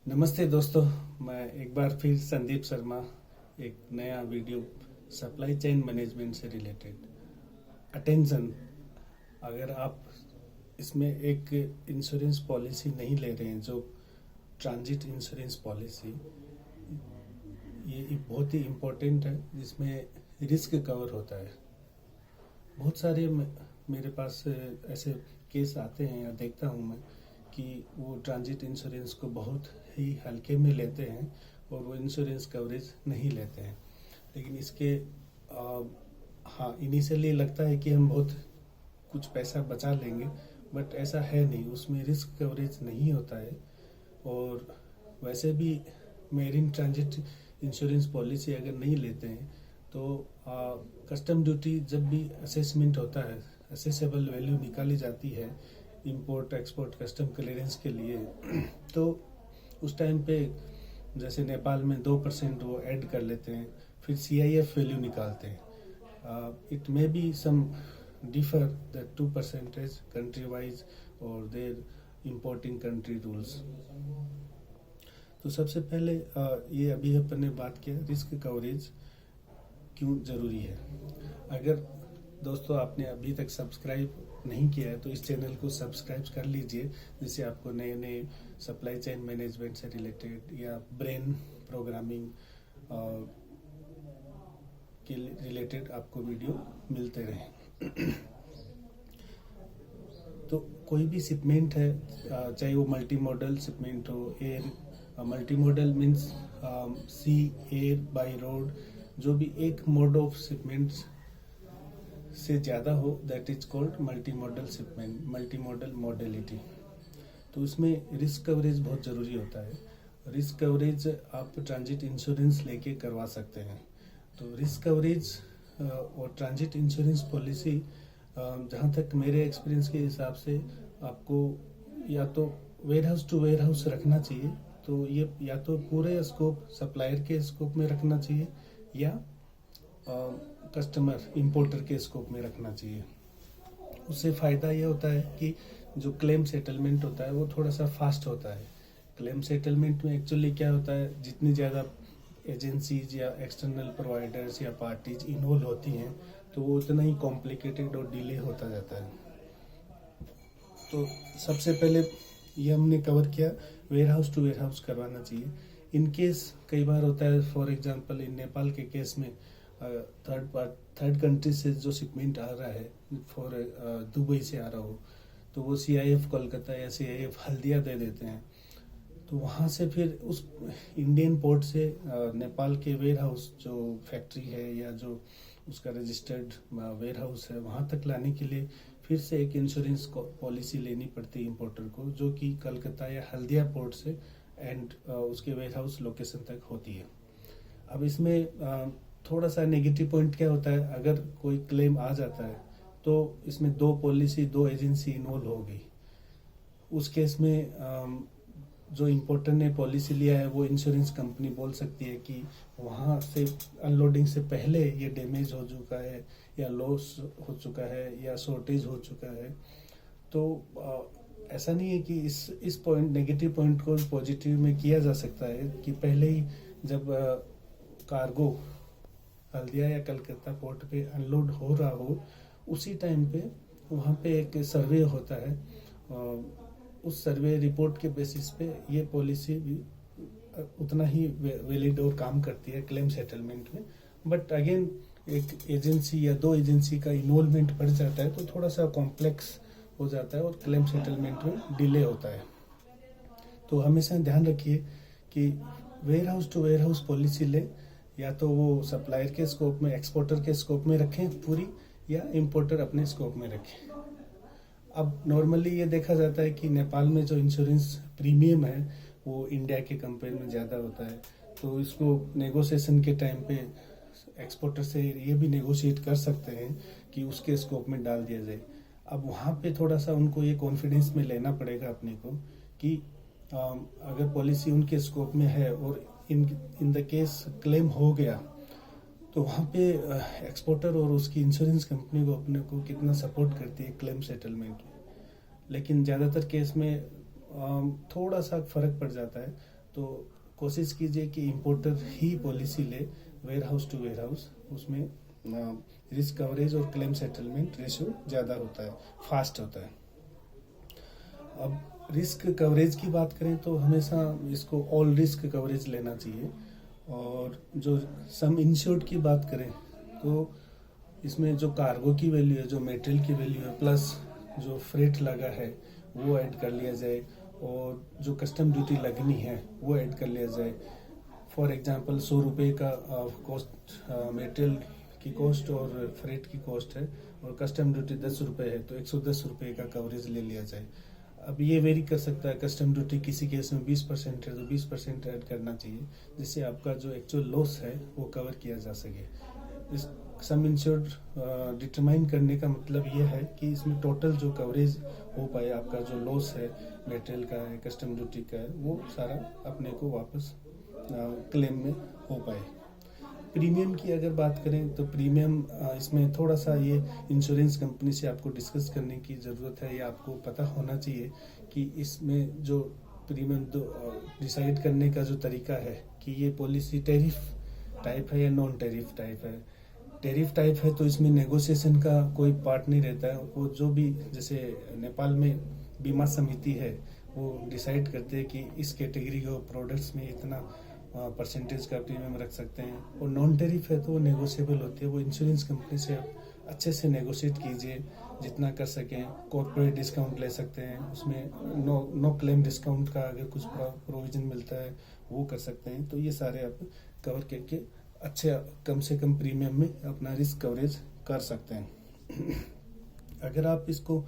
नमस्ते दोस्तों। मैं एक बार फिर संदीप शर्मा एक नया वीडियो सप्लाई चेन मैनेजमेंट से रिलेटेड। अटेंशन, अगर आप इसमें एक इंश्योरेंस पॉलिसी नहीं ले रहे हैं जो ट्रांजिट इंश्योरेंस पॉलिसी, ये बहुत ही इम्पोर्टेंट है जिसमें रिस्क कवर होता है। बहुत सारे मेरे पास ऐसे केस आते हैं या देखता हूँ मैं कि वो ट्रांजिट इंश्योरेंस को बहुत ही हल्के में लेते हैं और वो इंश्योरेंस कवरेज नहीं लेते हैं। लेकिन इसके हाँ, इनिशियली लगता है कि हम बहुत कुछ पैसा बचा लेंगे, बट ऐसा है नहीं, उसमें रिस्क कवरेज नहीं होता है। और वैसे भी मेरीन ट्रांजिट इंश्योरेंस पॉलिसी अगर नहीं लेते हैं तो कस्टम ड्यूटी जब भी असेसमेंट होता है, असेसेबल वैल्यू निकाली जाती है इंपोर्ट एक्सपोर्ट कस्टम क्लियरेंस के लिए, तो उस टाइम पे जैसे नेपाल में 2% वो ऐड कर लेते हैं, फिर CIF वैल्यू निकालते हैं। It may be some differ that 2% country wise और देयर इंपोर्टिंग कंट्री रूल्स। तो सबसे पहले ये अभी अपन ने बात किया रिस्क कवरेज क्यों जरूरी है। अगर दोस्तों आपने अभी तक सब्सक्राइब नहीं किया है तो इस चैनल को सब्सक्राइब कर लीजिए, जिससे आपको नए नए सप्लाई चेन मैनेजमेंट से रिलेटेड या ब्रेन प्रोग्रामिंग के रिलेटेड आपको वीडियो मिलते रहें। तो कोई भी शिपमेंट है, चाहे वो मल्टी मॉडल शिपमेंट हो, air multi modal means sea air by road, जो भी एक मोड ऑफ शिपमेंट्स से ज़्यादा हो that is called multi modal shipment, multi modal modality. तो उसमें रिस्क कवरेज बहुत ज़रूरी होता है। रिस्क कवरेज आप ट्रांजिट इंश्योरेंस लेके करवा सकते हैं। तो रिस्क कवरेज और ट्रांजिट इंश्योरेंस पॉलिसी, जहाँ तक मेरे एक्सपीरियंस के हिसाब से, आपको या तो warehouse to warehouse रखना चाहिए, तो ये या तो पूरे स्कोप सप्लायर के स्कोप में रखना चाहिए या कस्टमर इंपोर्टर के स्कोप में रखना चाहिए। उससे फ़ायदा यह होता है कि जो क्लेम सेटलमेंट होता है वो थोड़ा सा फास्ट होता है। क्लेम सेटलमेंट में एक्चुअली क्या होता है, जितनी ज़्यादा एजेंसीज या एक्सटर्नल प्रोवाइडर्स या पार्टीज इन्वॉल्व होती हैं तो वो उतना ही कॉम्प्लिकेटेड और डिले होता जाता है। तो सबसे पहले ये हमने कवर किया, warehouse to warehouse करवाना चाहिए। इन केस कई बार होता है, फॉर एग्जांपल इन नेपाल के केस में थर्ड कंट्री से जो शिपमेंट आ रहा है, फॉर दुबई से आ रहा हो, तो वो CIF कोलकाता या CIF हल्दिया दे देते हैं। तो वहाँ से फिर उस इंडियन पोर्ट से नेपाल के वेयर हाउस जो फैक्ट्री है या जो उसका रजिस्टर्ड वेयर हाउस है वहाँ तक लाने के लिए फिर से एक इंश्योरेंस पॉलिसी लेनी पड़ती है इंपोर्टर को, जो कि कलकत्ता या हल्दिया पोर्ट से एंड उसके वेयर हाउस लोकेशन तक होती है। अब इसमें थोड़ा सा नेगेटिव पॉइंट क्या होता है, अगर कोई क्लेम आ जाता है तो इसमें दो एजेंसी इन्वॉल्व हो गई। उस केस में जो इंपोर्टर ने पॉलिसी लिया है वो इंश्योरेंस कंपनी बोल सकती है कि वहाँ से अनलोडिंग से पहले ये डैमेज हो चुका है या लॉस हो चुका है या शॉर्टेज हो चुका है। तो ऐसा नहीं है कि इस पॉइंट नेगेटिव पॉइंट को पॉजिटिव में किया जा सकता है कि पहले ही जब कार्गो हल्दिया या कलकत्ता पोर्ट पे अनलोड हो रहा हो, उसी टाइम पे वहाँ पे एक सर्वे होता है। उस सर्वे रिपोर्ट के बेसिस पे ये पॉलिसी भी उतना ही वैलिड और काम करती है क्लेम सेटलमेंट में। बट अगेन एक एजेंसी या दो एजेंसी का इन्वॉल्वमेंट बढ़ जाता है तो थोड़ा सा कॉम्प्लेक्स हो जाता है और क्लेम सेटलमेंट में डिले होता है। तो हमेशा ध्यान रखिए कि warehouse to warehouse policy ले, या तो वो सप्लायर के स्कोप में, एक्सपोर्टर के स्कोप में रखें पूरी, या इंपोर्टर अपने स्कोप में रखें। अब नॉर्मली ये देखा जाता है कि नेपाल में जो इंश्योरेंस प्रीमियम है वो इंडिया के कंपेयर में ज़्यादा होता है, तो इसको नेगोशिएशन के टाइम पे एक्सपोर्टर से ये भी नेगोशिएट कर सकते हैं कि उसके स्कोप में डाल दिया जाए। अब वहाँ पे थोड़ा सा उनको ये कॉन्फिडेंस में लेना पड़ेगा अपने को कि अगर पॉलिसी उनके स्कोप में है और इन द केस क्लेम हो गया तो वहाँ पे एक्सपोर्टर और उसकी इंश्योरेंस कंपनी को अपने को कितना सपोर्ट करती है क्लेम सेटलमेंट में। लेकिन ज़्यादातर केस में थोड़ा सा फर्क पड़ जाता है। तो कोशिश कीजिए कि इंपोर्टर ही पॉलिसी ले, warehouse to warehouse. उसमें रिस्क कवरेज और क्लेम सेटलमेंट रेशियो ज़्यादा होता है, फास्ट होता है। अब रिस्क कवरेज की बात करें तो हमेशा इसको ऑल रिस्क कवरेज लेना चाहिए। और जो सम इंश्योर्ड की बात करें तो इसमें जो कार्गो की वैल्यू है, जो मेटेरियल की वैल्यू है, प्लस जो फ्रेट लगा है वो ऐड कर लिया जाए, और जो कस्टम ड्यूटी लगनी है वो ऐड कर लिया जाए। फॉर एग्जांपल 100 रुपये का कॉस्ट मेटेरियल की कॉस्ट और फ्रेट की कॉस्ट है, और कस्टम ड्यूटी 10 रुपये है, तो 110 रुपये का कवरेज ले लिया जाए। अब ये वेरी कर सकता है, कस्टम ड्यूटी किसी केस में 20% है तो 20% ऐड करना चाहिए, जिससे आपका जो एक्चुअल लॉस है वो कवर किया जा सके। इस सम इंश्योर्ड डिटरमाइन करने का मतलब ये है कि इसमें टोटल जो कवरेज हो पाए, आपका जो लॉस है मेटेरियल का है, कस्टम ड्यूटी का है, वो सारा अपने को वापस क्लेम में हो पाए। प्रीमियम की अगर बात करें तो प्रीमियम इसमें थोड़ा सा ये इंश्योरेंस कंपनी से आपको डिस्कस करने की ज़रूरत है, या आपको पता होना चाहिए कि इसमें जो प्रीमियम डिसाइड करने का जो तरीका है कि ये पॉलिसी टैरिफ टाइप है या नॉन टैरिफ टाइप है। टैरिफ टाइप है तो इसमें नेगोशिएशन का कोई पार्ट नहीं रहता है। वो जो भी, जैसे नेपाल में बीमा समिति है, वो डिसाइड करते हैं कि इस कैटेगरी के प्रोडक्ट्स में इतना परसेंटेज का प्रीमियम रख सकते हैं। और नॉन टैरिफ है तो वो नेगोशिएबल होती है। वो इंश्योरेंस कंपनी से आप अच्छे से नेगोशिएट कीजिए, जितना कर सकें। कॉर्पोरेट डिस्काउंट ले सकते हैं, उसमें नो क्लेम डिस्काउंट का अगर कुछ प्रोविजन मिलता है वो कर सकते हैं। तो ये सारे आप कवर करके अच्छे कम से कम प्रीमियम में अपना रिस्क कवरेज कर सकते हैं। अगर आप इसको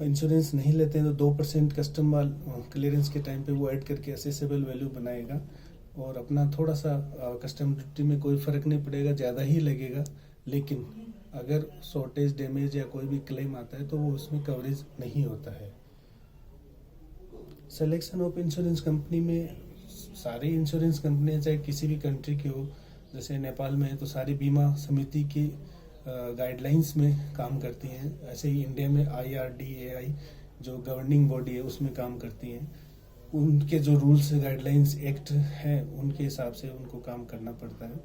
इंश्योरेंस नहीं लेते हैं तो 2% कस्टम क्लियरेंस के टाइम पे वो ऐड करके असेसेबल वैल्यू बनाएगा, और अपना थोड़ा सा कस्टम ड्यूटी में कोई फ़र्क नहीं पड़ेगा, ज़्यादा ही लगेगा। लेकिन अगर शॉर्टेज, डैमेज या कोई भी क्लेम आता है तो वो उसमें कवरेज नहीं होता है। सिलेक्शन ऑफ इंश्योरेंस कंपनी में सारी इंश्योरेंस कंपनियां चाहे किसी भी कंट्री की हो, जैसे नेपाल में है तो सारी बीमा समिति की गाइडलाइंस में काम करती हैं। ऐसे ही इंडिया में IRDAI जो गवर्निंग बॉडी है उसमें काम करती हैं। उनके जो रूल्स गाइडलाइंस एक्ट हैं उनके हिसाब से उनको काम करना पड़ता है।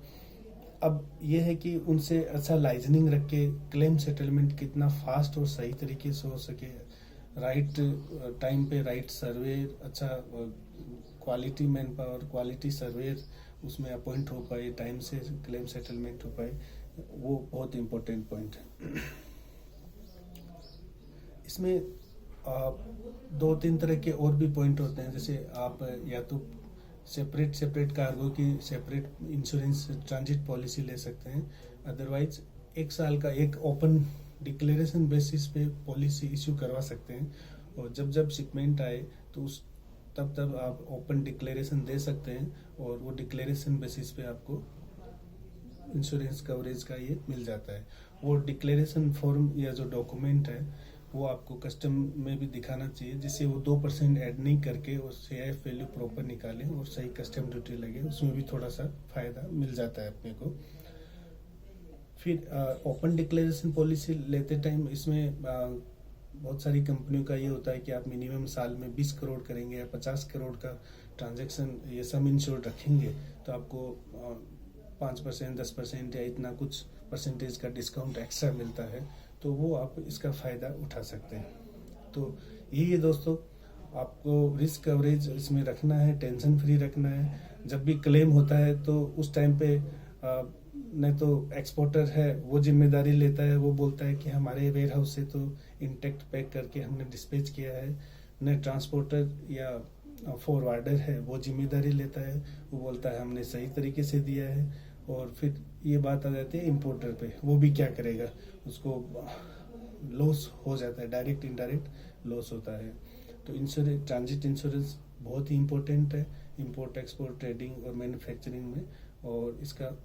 अब यह है कि उनसे अच्छा लाइजनिंग रख के क्लेम सेटलमेंट कितना फास्ट और सही तरीके से हो सके, राइट टाइम पे राइट सर्वे, अच्छा quality man power, quality surveyor उसमें अपॉइंट हो पाए, टाइम से क्लेम सेटलमेंट हो पाए, वो बहुत इम्पोर्टेंट पॉइंट है। इसमें 2-3 तरह के और भी पॉइंट होते हैं। जैसे आप या तो सेपरेट कार्गो की सेपरेट इंश्योरेंस ट्रांजिट पॉलिसी ले सकते हैं, अदरवाइज 1 साल का एक ओपन डिक्लेरेशन बेसिस पे पॉलिसी इश्यू करवा सकते हैं। और जब शिपमेंट आए तो तब आप ओपन डिक्लेरेशन दे सकते हैं, और वो डिक्लेरेशन बेसिस पे आपको इंश्योरेंस कवरेज का ये मिल जाता है। वो डिक्लेरेशन फॉर्म या जो डॉक्यूमेंट है वो आपको कस्टम में भी दिखाना चाहिए, जिससे वो 2% ऐड नहीं करके और CIF वैल्यू प्रॉपर निकालें और सही कस्टम ड्यूटी लगे, उसमें भी थोड़ा सा फायदा मिल जाता है अपने को। फिर ओपन डिक्लेरेशन पॉलिसी लेते टाइम इसमें बहुत सारी कंपनियों का ये होता है कि आप मिनिमम साल में 20 करोड़ करेंगे या 50 करोड़ का ट्रांजैक्शन ये सम इंश्योर्ड रखेंगे तो आपको 5%, 10% या इतना कुछ परसेंटेज का डिस्काउंट एक्स्ट्रा मिलता है, तो वो आप इसका फ़ायदा उठा सकते हैं। तो यही है दोस्तों, आपको रिस्क कवरेज इसमें रखना है, टेंशन फ्री रखना है। जब भी क्लेम होता है तो उस टाइम पे न तो एक्सपोर्टर है वो जिम्मेदारी लेता है, वो बोलता है कि हमारे वेयर हाउस से तो इंटेक्ट पैक करके हमने डिस्पैच किया है, न ट्रांसपोर्टर या फॉरवर्डर है वो जिम्मेदारी लेता है, वो बोलता है हमने सही तरीके से दिया है। और फिर ये बात आ जाती है इंपोर्टर पे, वो भी क्या करेगा, उसको लॉस हो जाता है, डायरेक्ट इनडायरेक्ट लॉस होता है। तो इंश्योरेंस, ट्रांजिट इंश्योरेंस बहुत ही इम्पोर्टेंट है इंपोर्ट एक्सपोर्ट ट्रेडिंग और मैन्युफैक्चरिंग में, और इसका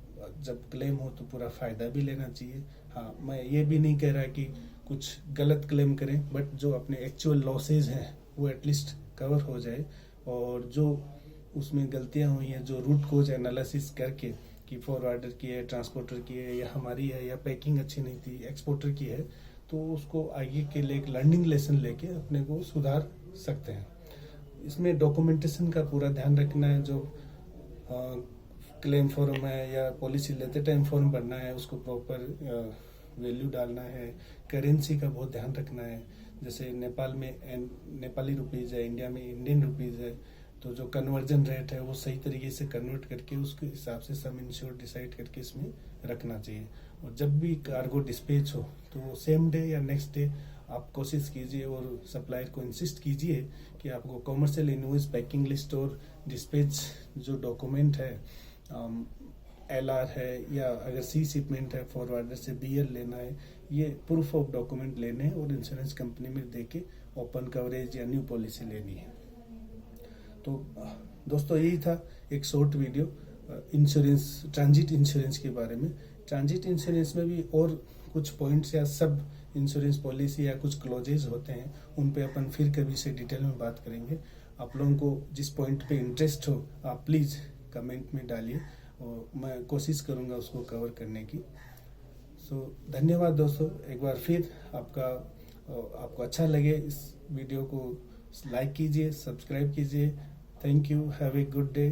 जब क्लेम हो तो पूरा फ़ायदा भी लेना चाहिए। हाँ, मैं ये भी नहीं कह रहा कि कुछ गलत क्लेम करें, बट जो अपने एक्चुअल लॉसेज हैं वो एटलीस्ट कवर हो जाए, और जो उसमें गलतियां हुई हैं जो रूट कोज एनालिसिस करके कि फॉरवर्डर की है, ट्रांसपोर्टर की है, या हमारी है, या पैकिंग अच्छी नहीं थी एक्सपोर्टर की है, तो उसको आगे के लिए एक लर्निंग लेसन लेके अपने को सुधार सकते हैं। इसमें डॉक्यूमेंटेशन का पूरा ध्यान रखना है। जो क्लेम फॉर्म है या पॉलिसी लेते टाइम फॉर्म भरना है, उसको प्रॉपर वैल्यू डालना है। करेंसी का बहुत ध्यान रखना है। जैसे नेपाल में नेपाली रुपीज़ है, इंडिया में इंडियन रुपीज़ है, तो जो कन्वर्जन रेट है वो सही तरीके से कन्वर्ट करके उसके हिसाब से सम इंश्योर डिसाइड करके इसमें रखना चाहिए। और जब भी कार्गो डिस्पैच हो तो सेम डे या नेक्स्ट डे आप कोशिश कीजिए और सप्लायर को इंसिस्ट कीजिए कि आपको कॉमर्शियल इनवॉइस, पैकिंग लिस्ट और डिस्पैच जो डॉक्यूमेंट है, LR है या अगर सी शिपमेंट है फॉरवर्डर से BL लेना है, ये प्रूफ ऑफ डॉक्यूमेंट लेने और इंश्योरेंस कंपनी में देके ओपन कवरेज या न्यू पॉलिसी लेनी है। तो दोस्तों यही था एक short video insurance, transit insurance के बारे में। ट्रांजिट इंश्योरेंस में भी और कुछ पॉइंट्स या सब इंश्योरेंस पॉलिसी या कुछ क्लॉजेज होते हैं, उन पे अपन फिर कभी से डिटेल में बात करेंगे। आप लोगों को जिस पॉइंट पे इंटरेस्ट हो आप प्लीज़ कमेंट में डालिए और मैं कोशिश करूंगा उसको कवर करने की। धन्यवाद दोस्तों। एक बार फिर आपको अच्छा लगे इस वीडियो को लाइक कीजिए, सब्सक्राइब कीजिए। Thank you, have a good day.